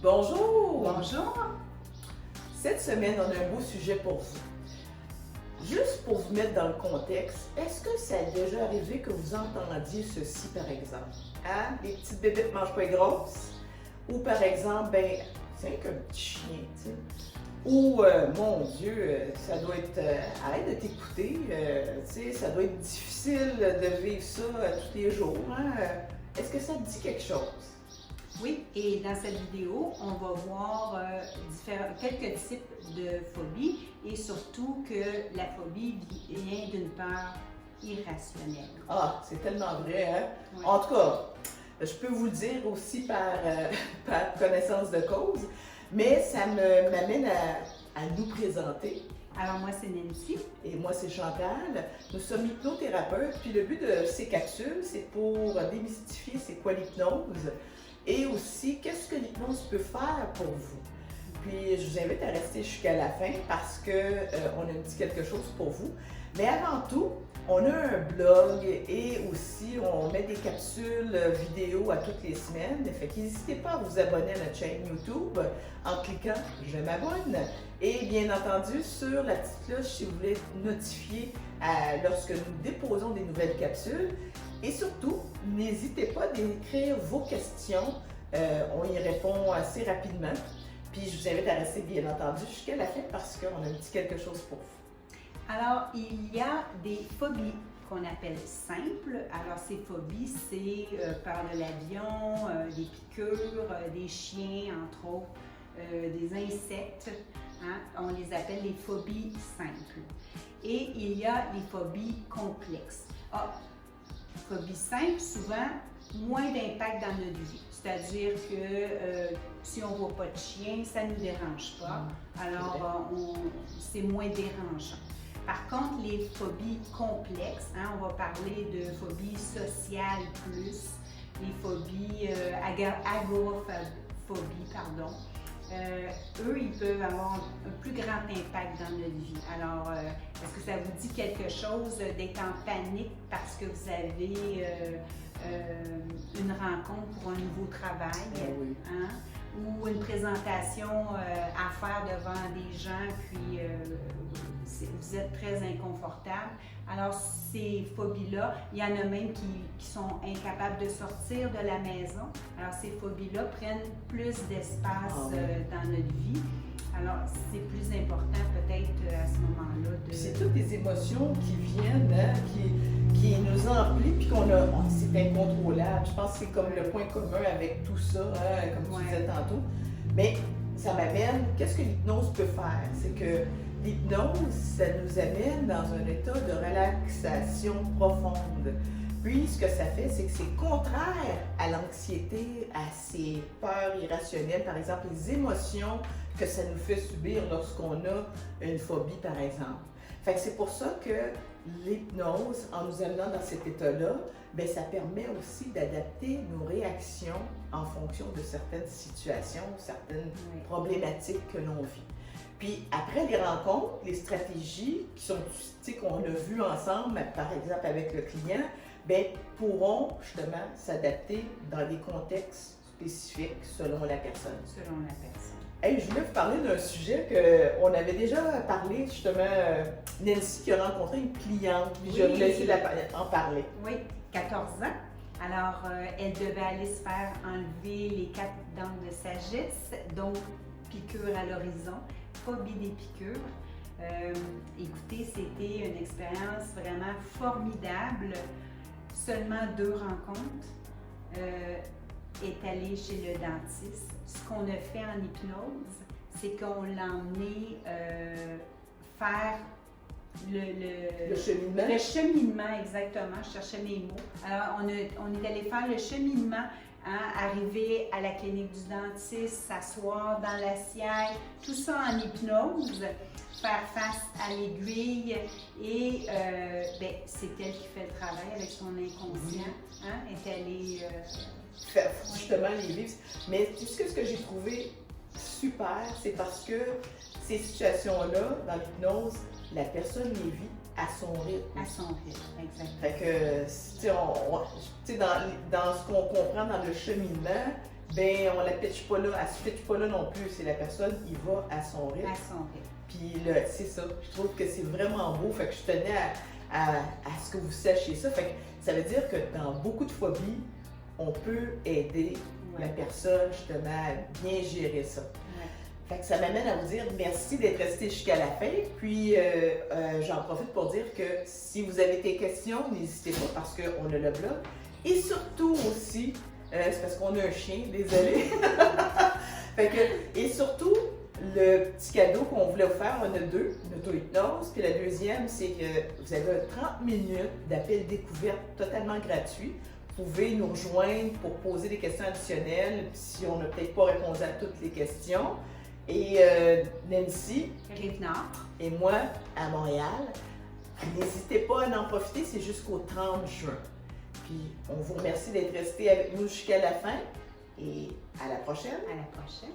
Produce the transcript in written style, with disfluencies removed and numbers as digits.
Bonjour! Bonjour! Cette semaine, on a un beau sujet pour vous. Juste pour vous mettre dans le contexte, est-ce que ça a déjà arrivé que vous entendiez ceci par exemple? Hein? Les petites bébêtes ne mangent pas grosses? Ou par exemple, ben, c'est qu'un petit chien, tu sais. Ou, mon Dieu, ça doit être, arrête de t'écouter, tu sais, ça doit être difficile de vivre ça tous les jours. Hein? Est-ce que ça te dit quelque chose? Oui, et dans cette vidéo, on va voir quelques types de phobies et surtout que la phobie vient d'une peur irrationnelle. Ah, c'est tellement vrai, hein? Oui. En tout cas, je peux vous le dire aussi par connaissance de cause, mais ça m'amène à nous présenter. Alors moi, c'est Nancy. Et moi, c'est Chantal. Nous sommes hypnothérapeutes, puis le but de ces capsules, c'est pour démystifier c'est quoi l'hypnose et aussi qu'est-ce que l'hypnose peut faire pour vous. Puis je vous invite à rester jusqu'à la fin parce qu'on a dit quelque chose pour vous. Mais avant tout, on a un blog et aussi on met des capsules vidéo à toutes les semaines. Fait qu'hésitez pas à vous abonner à notre chaîne YouTube en cliquant « Je m'abonne » et bien entendu sur la petite cloche si vous voulez être notifié lorsque nous déposons des nouvelles capsules. Et surtout, n'hésitez pas d'écrire vos questions. On y répond assez rapidement. Puis je vous invite à rester bien entendu jusqu'à la fin parce qu'on a dit quelque chose pour vous. Alors, il y a des phobies qu'on appelle simples. Alors, ces phobies, c'est peur de l'avion, des piqûres, des chiens, entre autres, des insectes. Hein? On les appelle les phobies simples. Et il y a les phobies complexes. Phobie simple, souvent, moins d'impact dans notre vie. C'est-à-dire que si on ne voit pas de chien, ça ne nous dérange pas. Alors, c'est moins dérangeant. Par contre, les phobies complexes, hein, on va parler de phobies sociales plus, les phobies agoraphobie, pardon. Eux, ils peuvent avoir un plus grand impact dans notre vie. Alors, est-ce que ça vous dit quelque chose d'être en panique parce que vous avez une rencontre pour un nouveau travail, Oui. hein? Ou une présentation à faire devant des gens, puis vous êtes très inconfortable. Alors, ces phobies-là, il y en a même qui sont incapables de sortir de la maison. Alors, ces phobies-là prennent plus d'espace dans notre vie. Alors, c'est plus important peut-être à ce moment-là de... C'est toutes des émotions qui viennent, hein, qui nous emplissent, puis c'est incontrôlable. Je pense que c'est comme le point commun avec tout ça, hein, comme tu disais tantôt. Mais ça m'amène, qu'est-ce que l'hypnose peut faire? C'est que l'hypnose, ça nous amène dans un état de relaxation profonde. Puis, ce que ça fait, c'est que c'est contraire à l'anxiété, à ces peurs irrationnelles, par exemple, les émotions que ça nous fait subir lorsqu'on a une phobie, par exemple. Fait que c'est pour ça que l'hypnose, en nous amenant dans cet état-là, bien, ça permet aussi d'adapter nos réactions en fonction de certaines situations, certaines problématiques que l'on vit. Puis après les rencontres, les stratégies qu'on a vues ensemble, par exemple avec le client, bien, pourront justement s'adapter dans des contextes spécifiques selon la personne. Selon la personne. Hey, je voulais vous parler d'un sujet qu'on avait déjà parlé, justement, Nancy qui a rencontré une cliente, puis je vais vous laisser en parler. Oui, 14 ans. Alors, elle devait aller se faire enlever les 4 dents de sagesse, donc piqûre à l'horizon, phobie des piqûres. Écoutez, c'était une expérience vraiment formidable. Seulement 2 rencontres. Est allée chez le dentiste. Ce qu'on a fait en hypnose, c'est qu'on l'a emmené faire le cheminement. Le cheminement, exactement. Je cherchais mes mots. Alors, on est allé faire le cheminement, hein, arriver à la clinique du dentiste, s'asseoir dans la siège, tout ça en hypnose, faire face à l'aiguille et ben, c'est elle qui fait le travail avec son inconscient. Hein, est allée faire justement les vivre. Mais ce que j'ai trouvé super, c'est parce que ces situations-là, dans l'hypnose, la personne les vit à son rythme. À son rythme, exactement. Fait que, dans ce qu'on comprend dans le cheminement, ben on la pitch pas là, elle se pitch pas là non plus. C'est la personne, il va à son rythme. À son rythme. Puis là, c'est ça. Je trouve que c'est vraiment beau. Fait que je tenais à ce que vous sachiez ça. Fait que ça veut dire que dans beaucoup de phobies, on peut aider la personne justement à bien gérer ça. Fait que ça m'amène à vous dire merci d'être resté jusqu'à la fin. Puis j'en profite pour dire que si vous avez des questions, n'hésitez pas parce qu'on a le blog. Et surtout aussi, c'est parce qu'on a un chien, désolé. Fait que, et surtout, le petit cadeau qu'on voulait vous faire, on a deux, l'auto-hypnose. Puis la deuxième, c'est que vous avez 30 minutes d'appel découverte totalement gratuit. Vous pouvez nous rejoindre pour poser des questions additionnelles si on n'a peut-être pas répondu à toutes les questions. Et Nancy, Rive-Nord, et moi à Montréal. N'hésitez pas à en profiter, c'est jusqu'au 30 juin. Puis on vous remercie d'être resté avec nous jusqu'à la fin et à la prochaine. à la prochaine.